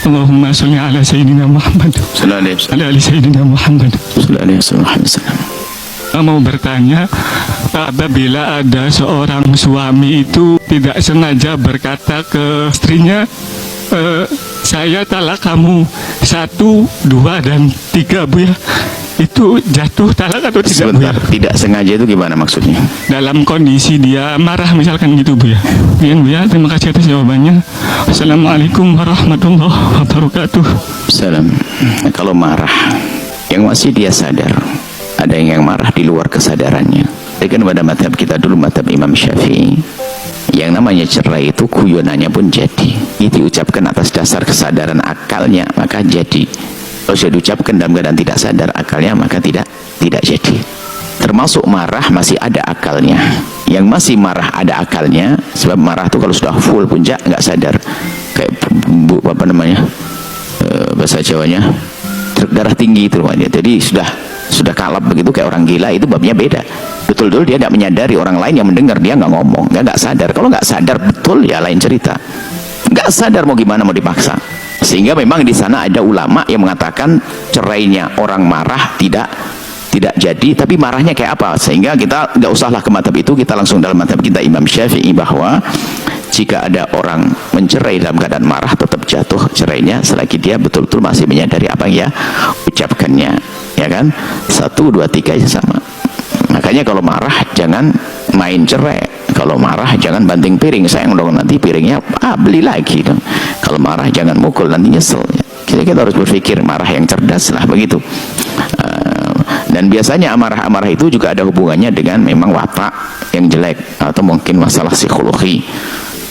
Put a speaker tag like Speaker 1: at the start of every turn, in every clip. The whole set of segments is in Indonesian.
Speaker 1: Allahumma sholli ala sayyidina Muhammad ala ali sayyidina Muhammad. Mau bertanya, apabila ada seorang suami itu tidak sengaja berkata ke istrinya, saya talak kamu 1, 2, dan 3, Bu ya, itu jatuh talak atau tidak?
Speaker 2: Sebentar, Bu ya? Tidak sengaja itu gimana maksudnya?
Speaker 1: Dalam kondisi dia marah misalkan gitu, Bu ya. Bu ya, terima kasih atas jawabannya. Assalamualaikum warahmatullahi wabarakatuh.
Speaker 2: Salam. Kalau marah yang masih dia sadar, ada yang marah di luar kesadarannya. Jadi kan pada madhab kita dulu, madhab Imam Syafi'i, yang namanya cerai itu guyonannya pun jadi. Ini diucapkan atas dasar kesadaran akalnya, maka jadi. Kalau sudah diucapkan dalam keadaan tidak sadar akalnya, maka tidak jadi. Termasuk marah masih ada akalnya. Yang masih marah ada akalnya, sebab marah itu kalau sudah full puncak nggak sadar. Kayak apa namanya, bahasa Jawanya, darah tinggi itu namanya. Jadi sudah kalap begitu kayak orang gila, itu babnya beda. Betul-betul dia tidak menyadari, orang lain yang mendengar, dia nggak ngomong, dia nggak sadar. Kalau nggak sadar betul ya lain cerita. Nggak sadar mau gimana, mau dipaksa. Sehingga memang di sana ada ulama yang mengatakan cerainya orang marah tidak jadi, tapi marahnya kayak apa? Sehingga kita nggak usahlah ke madhab itu, kita langsung dalam madhab kita Imam Syafi'i, bahwa jika ada orang mencerai dalam keadaan marah tetap jatuh cerainya selagi dia betul-betul masih menyadari apa yang dia ucapkannya, ya kan? 1, 2, 3 aja sama. Makanya kalau marah jangan main cerai, kalau marah jangan banting piring, sayang dong nanti piringnya beli lagi dong. Kalau marah jangan mukul, nanti nyesel. Jadi kita harus berpikir marah yang cerdas lah begitu. Dan biasanya amarah-amarah itu juga ada hubungannya dengan memang watak yang jelek, atau mungkin masalah psikologi,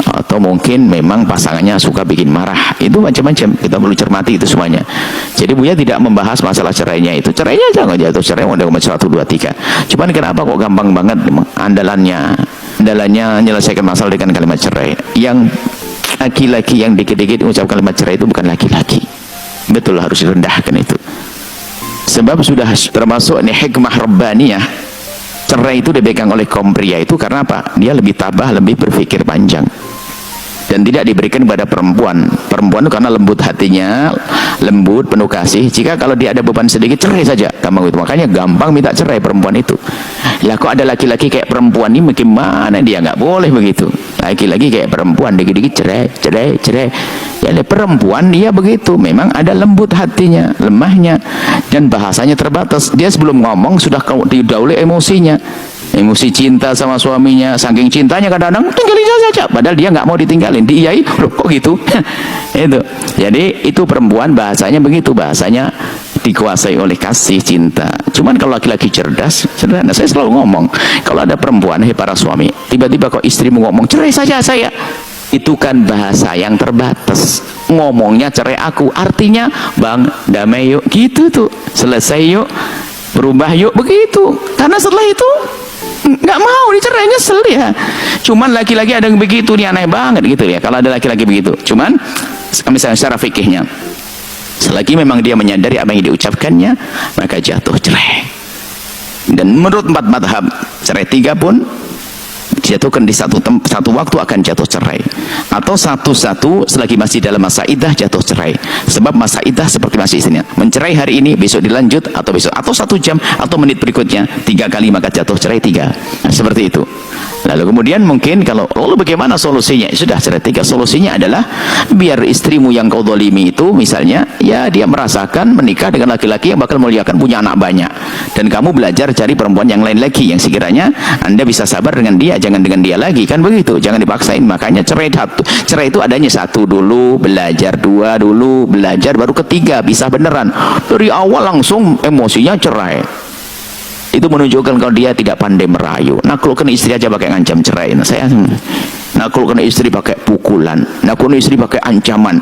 Speaker 2: atau mungkin memang pasangannya suka bikin marah. Itu macam-macam, kita perlu cermati itu semuanya. Jadi Buya tidak membahas masalah cerainya itu, cerainya jangan jatuh cerai udah 1, 2, 3. Cuman kenapa kok gampang banget andalannya menyelesaikan masalah dengan kalimat cerai. Yang laki-laki yang dikit-dikit mengucapkan kalimat cerai itu bukan laki-laki, betul, harus direndahkan itu. Sebab sudah termasuk ini hikmah rabbaniyah, cerai itu dipegang oleh kaum pria itu karena apa? Dia lebih tabah, lebih berpikir panjang, dan tidak diberikan kepada perempuan. Perempuan itu karena lembut hatinya, lembut, penuh kasih. Jika kalau dia ada beban sedikit, cerai saja, gampang itu. Makanya gampang minta cerai perempuan itu. Lah kok ada laki-laki kayak perempuan ini, bagaimana dia nggak boleh begitu? Laki-laki kayak perempuan dikit-dikit cerai. Ya perempuan dia begitu, memang ada lembut hatinya, lemahnya, dan bahasanya terbatas. Dia sebelum ngomong sudah didahului emosinya. Emosi cinta sama suaminya, saking cintanya kadang-kadang tinggalin saja, padahal dia nggak mau ditinggalin, diiyai, loh kok gitu. Itu. Jadi itu perempuan bahasanya begitu, bahasanya dikuasai oleh kasih cinta. Cuman kalau laki-laki cerdas, sederhana. Saya selalu ngomong, kalau ada perempuan, para suami, tiba-tiba kok istrimu ngomong cerai saja saya, itu kan bahasa yang terbatas. Ngomongnya cerai aku, artinya bang damai yuk, gitu tuh, selesai yuk, berubah yuk, begitu. Karena setelah itu nggak mau dicerai, nyesel ya. Cuman laki-laki ada yang begitu, nih aneh banget gitu ya kalau ada laki-laki begitu. Cuman misalnya secara fikihnya, selagi memang dia menyadari apa yang diucapkannya, maka jatuh cerai. Dan menurut 4 madhab, cerai 3 pun dijatuhkan di satu waktu akan jatuh cerai, atau satu-satu selagi masih dalam masa iddah jatuh cerai. Sebab masa iddah seperti masih istrinya, mencerai hari ini, besok dilanjut, atau besok, atau 1 jam, atau menit berikutnya 3 kali, maka jatuh cerai 3. Nah, seperti itu. Lalu kemudian mungkin kalau lalu bagaimana solusinya? Sudah cerai 3, solusinya adalah biar istrimu yang kau dolimi itu misalnya, ya dia merasakan menikah dengan laki-laki yang bakal muliakan, punya anak banyak, dan kamu belajar cari perempuan yang lain lagi yang sekiranya Anda bisa sabar dengan dia, jangan dengan dia lagi, kan begitu, jangan dipaksain. Makanya cerai itu adanya 1 dulu, belajar, 2 dulu, belajar, baru ketiga bisa beneran. Dari awal langsung emosinya cerai, itu menunjukkan kalau dia tidak pandai merayu. Naklukkan istri aja pakai ngancam cerai. Nah, saya naklukkan istri pakai pukulan, naklukkan istri pakai ancaman.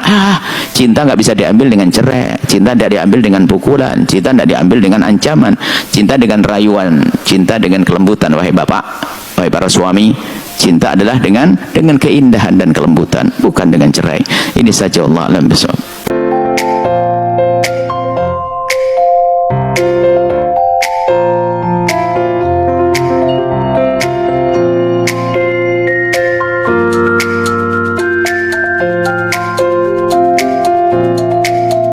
Speaker 2: Cinta nggak bisa diambil dengan cerai, cinta tidak diambil dengan pukulan, cinta tidak diambil dengan ancaman, cinta dengan rayuan, cinta dengan kelembutan. Wahai bapak, wahai para suami, cinta adalah dengan keindahan dan kelembutan, bukan dengan cerai. Ini saja, Allah alam bisawab.